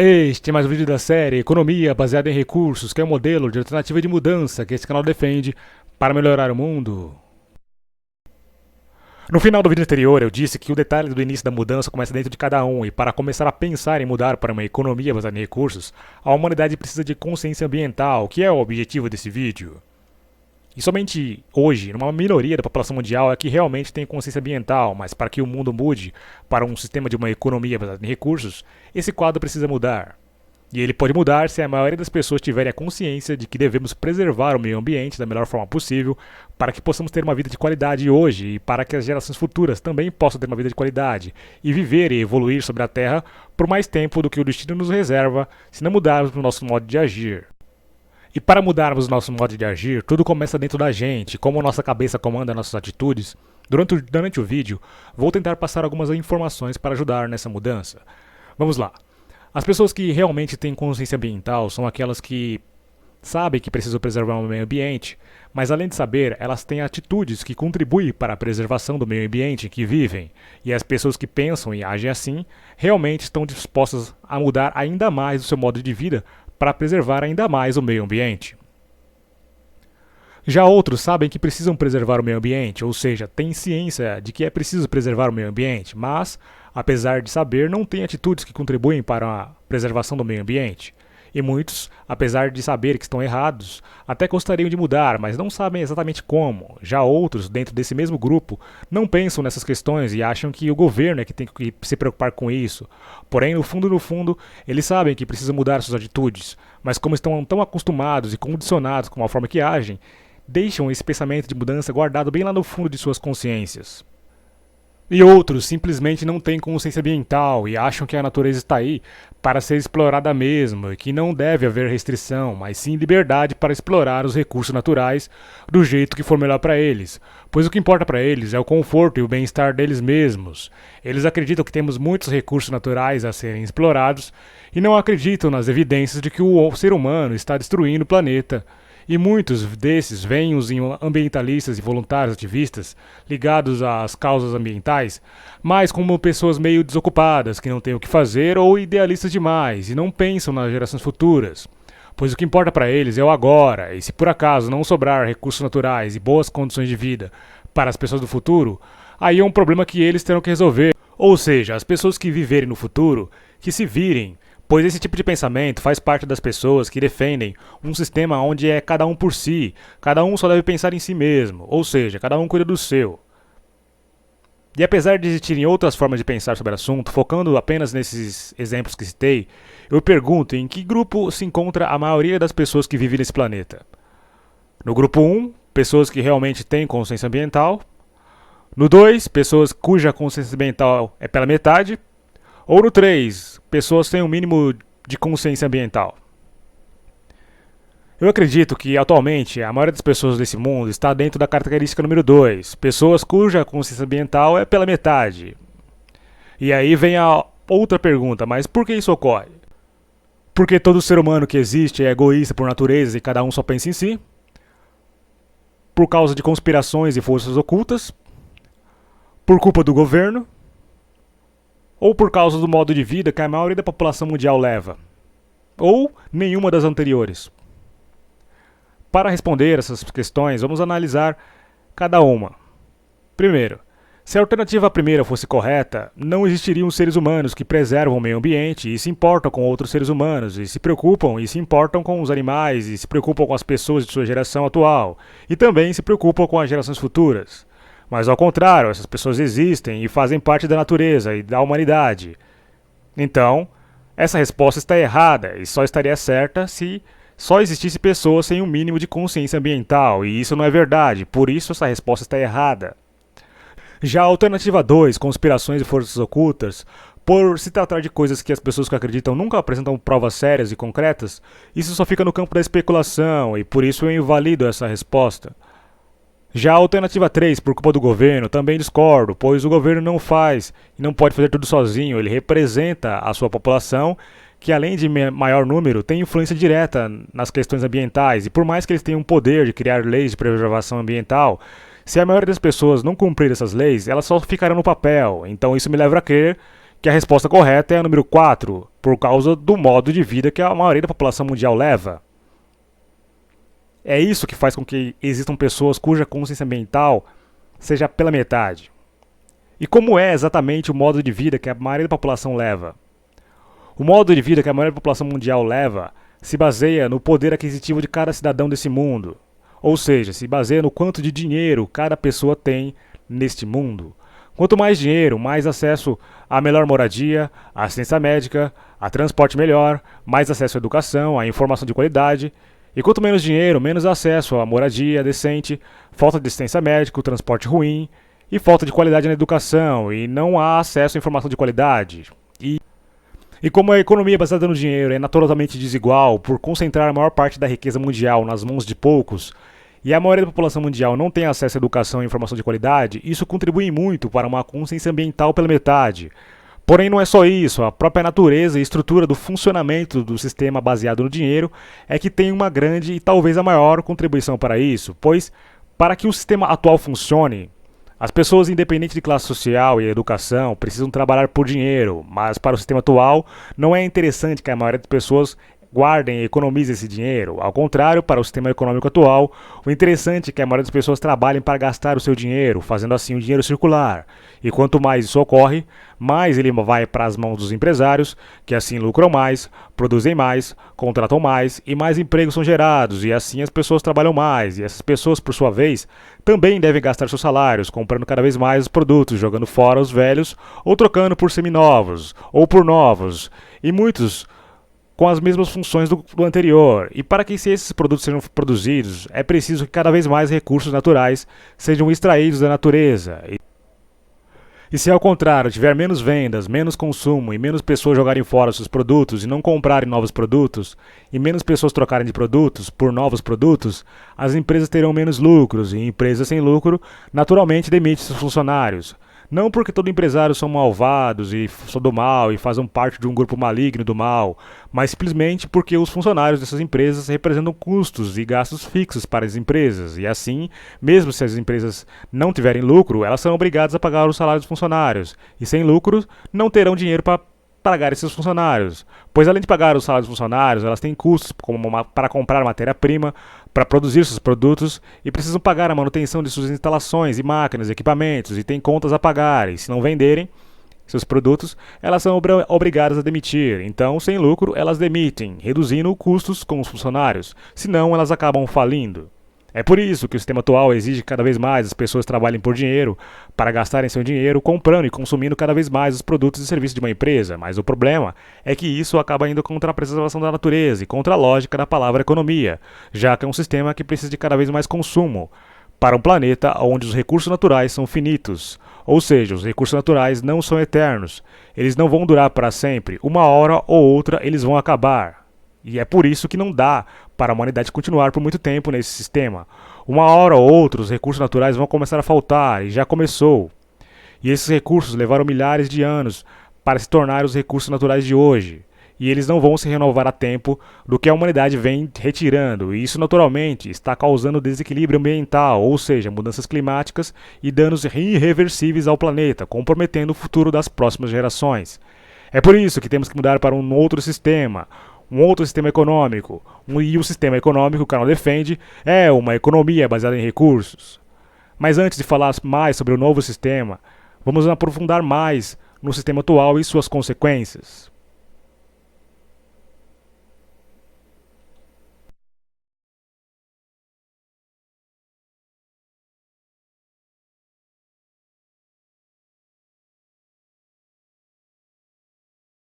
Este é mais um vídeo da série Economia baseada em recursos, que é um modelo de alternativa de mudança que esse canal defende para melhorar o mundo. No final do vídeo anterior eu disse que o detalhe do início da mudança começa dentro de cada um e para começar a pensar em mudar para uma economia baseada em recursos, a humanidade precisa de consciência ambiental, que é o objetivo desse vídeo. E somente hoje, uma minoria da população mundial é que realmente tem consciência ambiental, mas para que o mundo mude para um sistema de uma economia baseada em recursos, esse quadro precisa mudar. E ele pode mudar se a maioria das pessoas tiverem a consciência de que devemos preservar o meio ambiente da melhor forma possível para que possamos ter uma vida de qualidade hoje e para que as gerações futuras também possam ter uma vida de qualidade e viver e evoluir sobre a Terra por mais tempo do que o destino nos reserva se não mudarmos o nosso modo de agir. E para mudarmos o nosso modo de agir, tudo começa dentro da gente, como nossa cabeça comanda nossas atitudes. Durante o vídeo, vou tentar passar algumas informações para ajudar nessa mudança. Vamos lá. As pessoas que realmente têm consciência ambiental são aquelas que sabem que precisam preservar o meio ambiente, mas além de saber, elas têm atitudes que contribuem para a preservação do meio ambiente em que vivem. E as pessoas que pensam e agem assim, realmente estão dispostas a mudar ainda mais o seu modo de vida para preservar ainda mais o meio ambiente. Já outros sabem que precisam preservar o meio ambiente, ou seja, têm ciência de que é preciso preservar o meio ambiente, mas, apesar de saber, não têm atitudes que contribuem para a preservação do meio ambiente. E muitos, apesar de saber que estão errados, até gostariam de mudar, mas não sabem exatamente como. Já outros, dentro desse mesmo grupo, não pensam nessas questões e acham que o governo é que tem que se preocupar com isso. Porém, no fundo, eles sabem que precisam mudar suas atitudes, mas como estão tão acostumados e condicionados com a forma que agem, deixam esse pensamento de mudança guardado bem lá no fundo de suas consciências. E outros simplesmente não têm consciência ambiental e acham que a natureza está aí para ser explorada mesmo e que não deve haver restrição, mas sim liberdade para explorar os recursos naturais do jeito que for melhor para eles, pois o que importa para eles é o conforto e o bem-estar deles mesmos. Eles acreditam que temos muitos recursos naturais a serem explorados e não acreditam nas evidências de que o ser humano está destruindo o planeta. E muitos desses veem os ambientalistas e voluntários ativistas ligados às causas ambientais, mas como pessoas meio desocupadas, que não têm o que fazer ou idealistas demais e não pensam nas gerações futuras. Pois o que importa para eles é o agora, e se por acaso não sobrar recursos naturais e boas condições de vida para as pessoas do futuro, aí é um problema que eles terão que resolver. Ou seja, as pessoas que viverem no futuro, que se virem, pois esse tipo de pensamento faz parte das pessoas que defendem um sistema onde é cada um por si, cada um só deve pensar em si mesmo, ou seja, cada um cuida do seu. E apesar de existirem outras formas de pensar sobre o assunto, focando apenas nesses exemplos que citei, eu pergunto em que grupo se encontra a maioria das pessoas que vivem nesse planeta. No grupo 1, pessoas que realmente têm consciência ambiental. No 2, pessoas cuja consciência ambiental é pela metade. Ou no 3, pessoas têm um mínimo de consciência ambiental. Eu acredito que, atualmente, a maioria das pessoas desse mundo está dentro da característica número 2, pessoas cuja consciência ambiental é pela metade. E aí vem a outra pergunta, mas por que isso ocorre? Porque todo ser humano que existe é egoísta por natureza e cada um só pensa em si? Por causa de conspirações e forças ocultas? Por culpa do governo? Ou por causa do modo de vida que a maioria da população mundial leva? Ou nenhuma das anteriores? Para responder essas questões, vamos analisar cada uma. Primeiro, se a alternativa primeira fosse correta, não existiriam seres humanos que preservam o meio ambiente e se importam com outros seres humanos, e se preocupam e se importam com os animais, e se preocupam com as pessoas de sua geração atual, e também se preocupam com as gerações futuras. Mas ao contrário, essas pessoas existem e fazem parte da natureza e da humanidade. Então, essa resposta está errada e só estaria certa se só existisse pessoas sem um mínimo de consciência ambiental, e isso não é verdade, por isso essa resposta está errada. Já a alternativa 2, conspirações e forças ocultas, por se tratar de coisas que as pessoas que acreditam nunca apresentam provas sérias e concretas, isso só fica no campo da especulação e por isso eu invalido essa resposta. Já a alternativa 3, por culpa do governo, também discordo, pois o governo não faz e não pode fazer tudo sozinho, ele representa a sua população, que além de maior número, tem influência direta nas questões ambientais, e por mais que eles tenham o poder de criar leis de preservação ambiental, se a maioria das pessoas não cumprir essas leis, elas só ficarão no papel, então isso me leva a crer que a resposta correta é a número 4, por causa do modo de vida que a maioria da população mundial leva. É isso que faz com que existam pessoas cuja consciência ambiental seja pela metade. E como é exatamente o modo de vida que a maioria da população leva? O modo de vida que a maioria da população mundial leva se baseia no poder aquisitivo de cada cidadão desse mundo. Ou seja, se baseia no quanto de dinheiro cada pessoa tem neste mundo. Quanto mais dinheiro, mais acesso à melhor moradia, à assistência médica, a transporte melhor, mais acesso à educação, à informação de qualidade. E quanto menos dinheiro, menos acesso à moradia decente, falta de assistência médica, transporte ruim e falta de qualidade na educação e não há acesso à informação de qualidade. E como a economia baseada no dinheiro é naturalmente desigual por concentrar a maior parte da riqueza mundial nas mãos de poucos, e a maioria da população mundial não tem acesso à educação e informação de qualidade, isso contribui muito para uma consciência ambiental pela metade. Porém, não é só isso, a própria natureza e estrutura do funcionamento do sistema baseado no dinheiro é que tem uma grande e talvez a maior contribuição para isso, pois, para que o sistema atual funcione, as pessoas, independente de classe social e educação, precisam trabalhar por dinheiro, mas para o sistema atual não é interessante que a maioria das pessoas guardem e economizem esse dinheiro. Ao contrário, para o sistema econômico atual, o interessante é que a maioria das pessoas trabalhem para gastar o seu dinheiro, fazendo assim o dinheiro circular. E quanto mais isso ocorre, mais ele vai para as mãos dos empresários, que assim lucram mais, produzem mais, contratam mais e mais empregos são gerados, e assim as pessoas trabalham mais. E essas pessoas, por sua vez, também devem gastar seus salários, comprando cada vez mais os produtos, jogando fora os velhos, ou trocando por seminovos, ou por novos. E muitos com as mesmas funções do anterior. E para que esses produtos sejam produzidos, é preciso que cada vez mais recursos naturais sejam extraídos da natureza. E se ao contrário tiver menos vendas, menos consumo e menos pessoas jogarem fora seus produtos e não comprarem novos produtos, e menos pessoas trocarem de produtos por novos produtos, as empresas terão menos lucros, e empresas sem lucro naturalmente demitem seus funcionários. Não porque todo empresário são malvados e são do mal e fazem parte de um grupo maligno do mal, mas simplesmente porque os funcionários dessas empresas representam custos e gastos fixos para as empresas. E assim, mesmo se as empresas não tiverem lucro, elas são obrigadas a pagar os salários dos funcionários. E sem lucro, não terão dinheiro para pagar esses funcionários. Pois além de pagar os salários dos funcionários, elas têm custos para comprar matéria-prima, para produzir seus produtos e precisam pagar a manutenção de suas instalações e máquinas, equipamentos e têm contas a pagar. E se não venderem seus produtos, elas são obrigadas a demitir. Então, sem lucro, elas demitem, reduzindo custos com os funcionários. Senão, elas acabam falindo. É por isso que o sistema atual exige que cada vez mais as pessoas trabalhem por dinheiro, para gastarem seu dinheiro comprando e consumindo cada vez mais os produtos e serviços de uma empresa. Mas o problema é que isso acaba indo contra a preservação da natureza e contra a lógica da palavra economia, já que é um sistema que precisa de cada vez mais consumo, para um planeta onde os recursos naturais são finitos. Ou seja, os recursos naturais não são eternos, eles não vão durar para sempre, uma hora ou outra eles vão acabar. E é por isso que não dá para a humanidade continuar por muito tempo nesse sistema. Uma hora ou outra os recursos naturais vão começar a faltar, e já começou. E esses recursos levaram milhares de anos para se tornar os recursos naturais de hoje. E eles não vão se renovar a tempo do que a humanidade vem retirando. E isso naturalmente está causando desequilíbrio ambiental, ou seja, mudanças climáticas e danos irreversíveis ao planeta, comprometendo o futuro das próximas gerações. É por isso que temos que mudar para um outro sistema econômico. E o sistema econômico que o canal defende é uma economia baseada em recursos. Mas antes de falar mais sobre o novo sistema, vamos aprofundar mais no sistema atual e suas consequências.